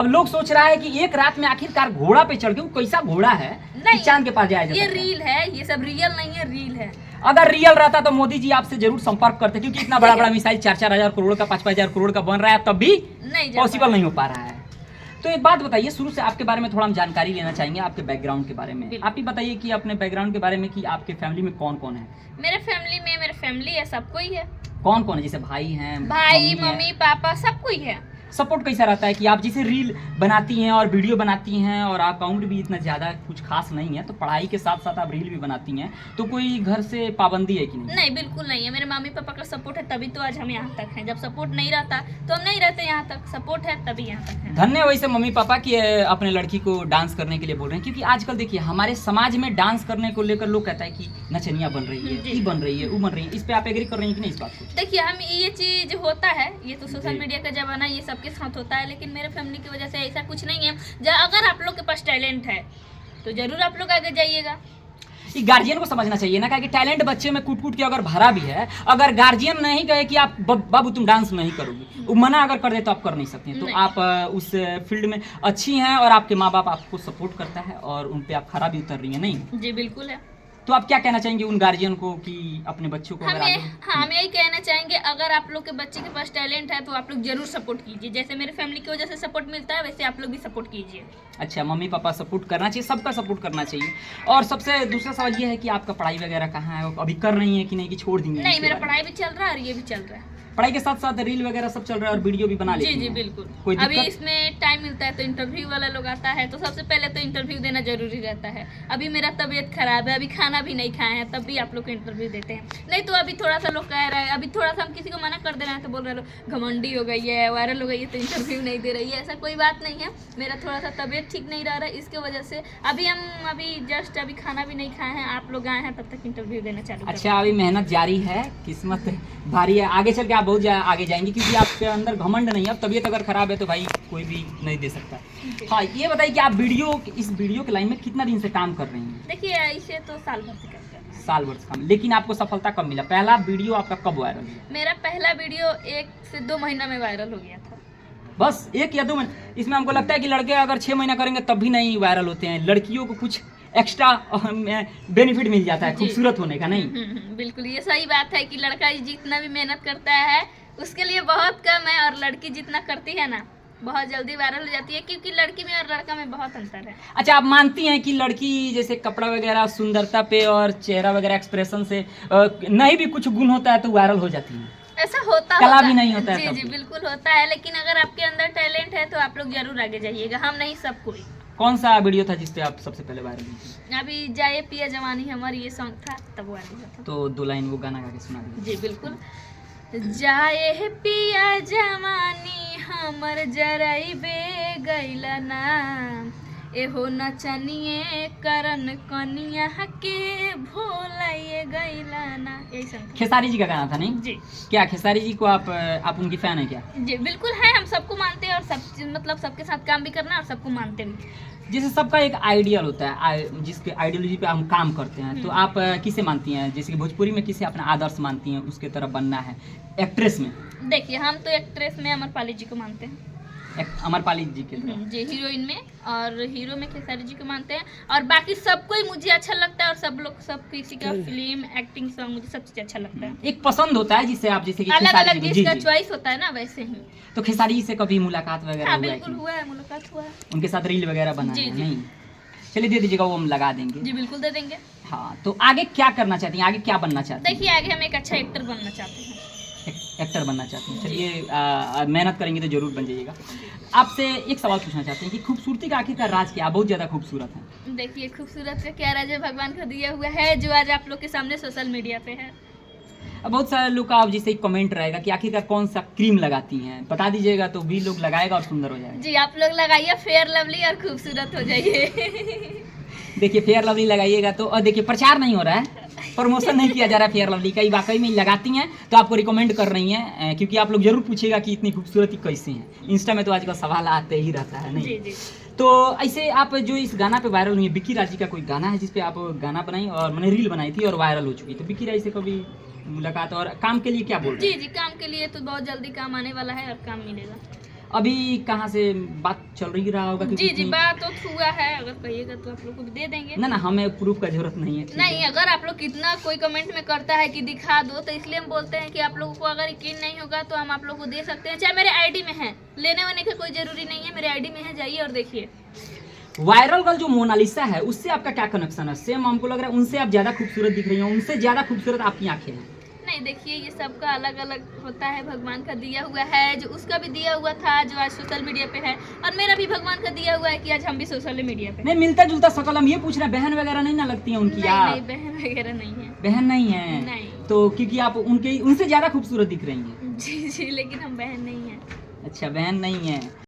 अब लोग सोच रहा है कि एक रात में आखिरकार घोड़ा पे चढ़ के, वो कैसा घोड़ा है नहीं, चांद के पास जाया जा ये सकता है। रील है, ये सब रियल नहीं है, रील है। अगर रियल रहता तो मोदी जी आपसे जरूर संपर्क करते, क्योंकि इतना बड़ा बड़ा मिसाइल 4-4 हजार करोड़ का 5-5 हजार करोड़ का बन रहा है, तब भी नहीं जा पॉसिबल पा नहीं हो पा रहा है। तो एक बात बताइए, शुरू से आपके बारे में थोड़ा हम जानकारी लेना चाहेंगे, आपके बैकग्राउंड के बारे में। बिल्कुल। आप ही बताइए कि अपने बैकग्राउंड के बारे में, कि आपके फैमिली में कौन कौन है। मेरे फैमिली है, सब कोई है। कौन कौन है, जैसे भाई हैं, भाई मम्मी मम्मी पापा सब कोई है। सपोर्ट कैसा रहता है कि आप जैसे रील बनाती हैं और वीडियो बनाती हैं, और आपका उम्र भी इतना ज़्यादा कुछ खास नहीं है, तो पढ़ाई के साथ साथ आप रील भी बनाती हैं, तो कोई घर से पाबंदी है कि नहीं? नहीं, बिल्कुल नहीं है। मेरे मम्मी पापा का सपोर्ट है, तभी तो आज हम यहाँ तक हैं। जब सपोर्ट नहीं रहता तो हम नहीं रहते यहाँ तक। सपोर्ट है तभी यहाँ तक है। धन्य वैसे मम्मी पापा कि अपने लड़की को डांस करने के लिए बोल रहे हैं, क्योंकि आजकल देखिए हमारे समाज में डांस करने को लेकर लोग कहता है कि नचनिया बन रही है, जी। ये बन रही है, वो बन रही है। इस पे आप एग्री कर रही हैं कि नहीं इस बात को? देखिए, हम ये चीज होता है, ये तो सोशल जी। मीडिया का जमाना, ये सबके साथ होता है, लेकिन मेरे फैमिली की वजह से ऐसा कुछ नहीं है। अगर आप लोग के पास टैलेंट है तो जरूर आप लोग आगे जाइएगा। ये गार्जियन को समझना चाहिए ना, कि टैलेंट बच्चे में कूट कूट के अगर भरा भी है, अगर गार्जियन नहीं कहे कि आप बाबू तुम डांस नहीं करोगी, वो मना अगर कर दे तो आप कर नहीं सकते। तो नहीं। आप उस फील्ड में अच्छी हैं और आपके माँ बाप आपको सपोर्ट करता है और उन पे आप खरा भी उतर रही हैं, नहीं? जी बिल्कुल है। तो आप क्या कहना चाहेंगे उन गार्जियन को कि अपने बच्चों को अगर हम यही कहना चाहेंगे, अगर आप लोग के बच्चे के पास टैलेंट है तो आप लोग जरूर सपोर्ट कीजिए। जैसे मेरे फैमिली की वजह से सपोर्ट मिलता है, वैसे आप लोग भी सपोर्ट कीजिए। अच्छा, मम्मी पापा सपोर्ट करना चाहिए, सबका सपोर्ट करना चाहिए। और सबसे दूसरा सवाल ये है कि आपका पढ़ाई वगैरह कहाँ है, अभी कर रही है कि नहीं, कि छोड़ देंगे? नहीं, मेरा पढ़ाई भी चल रहा है और ये भी चल रहा है। पढ़ाई के साथ साथ रील वगैरह सब चल रहा है और वीडियो भी बना लेती जी जी हैं? बिल्कुल। कोई अभी दिक्कत? इसमें टाइम मिलता है तो इंटरव्यू वाला लोग आता है, तो सबसे पहले तो इंटरव्यू देना जरूरी रहता है। अभी मेरा तबीयत खराब है, अभी खाना भी नहीं खाए हैं, तब भी आप लोग को इंटरव्यू देते हैं। नहीं तो अभी थोड़ा सा लोग कह रहे हैं, अभी थोड़ा सा हम किसी को मना कर दे रहे हैं तो बोल रहे लोग घमंडी हो गई है, वायरल हो गई है, तो इंटरव्यू नहीं दे रही है। ऐसा कोई बात नहीं है। मेरा थोड़ा सा तबीयत ठीक नहीं रह रहा है, इसके वजह से अभी जस्ट अभी खाना भी नहीं खाए हैं। आप लोग आए हैं तब तक इंटरव्यू देना चालू कर। अच्छा, अभी मेहनत जारी है, किस्मत भारी है, आगे चल के आप बहुत आगे जाएंगे, क्योंकि आपके अंदर घमंड नहीं है। अब तबीयत अगर खराब है तो भाई कोई भी नहीं दे सकता। हाँ, ये बताइए कि आप इस वीडियो के लाइन में कितना दिन से काम कर रही हैं? देखिए, ऐसे तो साल भर से करते हैं। साल भर से काम, लेकिन आपको सफलता कब मिला? पहला वीडियो आपका कब वायरल हुआ? मेरा पहला वीडियो 1 से 2 महीना में वायरल हो गया था। बस 1 या 2 महीने? इसमें हमको लगता है कि लड़के अगर 6 महीना करेंगे तब भी नहीं वायरल होते हैं, लड़कियों को कुछ एक्स्ट्रा बेनिफिट मिल जाता है खूबसूरत होने का, नहीं? बिल्कुल, ये सही बात है कि लड़का जितना भी मेहनत करता है उसके लिए बहुत कम है, और लड़की जितना करती है ना बहुत जल्दी वायरल हो जाती है, क्योंकि लड़की में और लड़का में बहुत अंतर है। अच्छा, आप मानती हैं कि लड़की जैसे कपड़ा वगैरह, सुंदरता पे और चेहरा वगैरह एक्सप्रेशन से नहीं भी कुछ गुण होता है तो वायरल हो जाती है? ऐसा होता कला भी नहीं होता है जी तब जी भी? बिल्कुल होता है, लेकिन अगर आपके अंदर टैलेंट है तो आप लोग जरूर आगे जाइएगा। हम नहीं, सब कोई। कौन सा वीडियो था जिसपे आप सबसे पहले वायरल हुई थी? अभी जाए पिया जवानी हमारी ये सॉन्ग था, तब वायरल हुआ था। तो 2 लाइन वो गाना गा के सुना दीजिए। जी बिल्कुल। जाए पिया जवानी हमर जराइबे गैला ना, एहो नचनिए करन कनिया के भोलाइए गैला ना। यही संग खेसारी जी का गाना था, नहीं? जी क्या खेसारी जी को आप उनकी फैन है क्या? जी बिल्कुल है। हम सबको मानते हैं और सबके साथ काम भी करना और सबको मानते भी। जैसे सबका एक आइडियल होता है, जिसके आइडियोलॉजी पे हम काम करते हैं, तो आप किसे मानती हैं? जैसे कि भोजपुरी में किसे अपना आदर्श मानती हैं, उसके तरफ बनना है? एक्ट्रेस में देखिए, हम तो एक्ट्रेस में अमरपाली जी को मानते हैं। अमरपाली जी के तरफ। जी, हीरोइन में, और हीरो में खेसारी जी को मानते हैं, और बाकी सबको ही मुझे अच्छा लगता है, और सब किसी का फिल्म एक्टिंग सॉन्ग मुझे सब चीज अच्छा लगता है। एक पसंद होता है जिससे आप, जैसे कि अलग खेसारी अलग जी, जिसका जी। चॉइस होता है ना, वैसे ही। तो खेसारी जी से कभी मुलाकात वगैरह हाँ हुआ है बिल्कुल कि हुआ है, मुलाकात हुआ है। उनके साथ रील वगैरह बना जी, है? जी। नहीं? चलिए दे दीजिएगा, वो हम लगा देंगे। जी बिल्कुल दे देंगे। हाँ, तो आगे क्या करना चाहती हैं, आगे क्या बनना चाहती हैं? देखिए, आगे हम एक अच्छा एक्टर बनना चाहते हैं। एक्टर बनना चाहती हैं? चलिए, मेहनत करेंगे तो जरूर बन जाइएगा। आपसे एक सवाल पूछना चाहते हैं कि खूबसूरती का आखिरकार राज क्या? बहुत ज़्यादा खूबसूरत है। देखिए, खूबसूरत का क्या राज है, भगवान का दिया हुआ है, जो आज आप लोग के सामने सोशल मीडिया पे है। अब बहुत सारे लोग का अब जैसे कमेंट रहेगा कि आखिरकार कौन सा क्रीम लगाती हैं, बता दीजिएगा तो भी लोग लगाएगा और सुंदर हो जाएगा। जी, आप लोग लगाइए फेयर लवली और खूबसूरत हो जाइए। देखिए, फेयर लवली लगाइएगा तो, और देखिए प्रचार नहीं हो रहा है, प्रमोशन नहीं किया जा रहा है फेयर लवली का, वाकई में लगाती हैं तो आपको रिकमेंड कर रही हैं, क्योंकि आप लोग जरूर पूछेगा कि इतनी खूबसूरती कैसे हैं। इंस्टा में तो आजकल सवाल आते ही रहता है, नहीं? जी जी। तो ऐसे आप जो इस गाना पे वायरल हुई है, बिक्की राजी का कोई गाना है जिसपे आप गाना बनाई और मैंने रील बनाई थी और वायरल हो चुकी, तो बिक्की राजी से कभी मुलाकात और काम के लिए क्या बोल रहे जी हैं? जी, काम के लिए तो बहुत जल्दी काम आने वाला है और काम मिलेगा। अभी कहाँ से बात चल रही रहा होगा? क्योंकि जी जी, बात तो हुआ है, अगर कहिएगा तो आप लोग को भी दे देंगे। ना हमें प्रूफ का जरूरत नहीं है। ठीक नहीं, है। अगर आप लोग कितना कोई कमेंट में करता है कि दिखा दो, तो इसलिए हम बोलते हैं कि आप लोगों को अगर यकीन नहीं होगा तो हम आप लोग को दे सकते हैं, चाहे मेरे आईडी में है, लेने वाने का कोई जरूरी नहीं है, मेरे आईडी में है, जाइए और देखिए। वायरल गर्ल जो मोनालिसा है उससे आपका क्या कनेक्शन है? सेम हमको लग रहा है उनसे आप ज्यादा खूबसूरत दिख रही हैं, उनसे ज्यादा खूबसूरत आपकी आंखें हैं। नहीं, देखिए ये सबका अलग अलग होता है, भगवान का दिया हुआ है, जो उसका भी दिया हुआ था जो आज सोशल मीडिया पे है, और मेरा भी भगवान का दिया हुआ है कि आज हम भी सोशल मीडिया पे। नहीं, मिलता जुलता शकल। हम ये पूछ रहे हैं, बहन वगैरह नहीं ना लगती है उनकी? नहीं आप नहीं, बहन वगैरह नहीं है। बहन नहीं है? नहीं। तो क्योंकि आप उनसे ज्यादा खूबसूरत दिख रही हैं। जी जी, लेकिन हम बहन नहीं है। अच्छा, बहन नहीं है।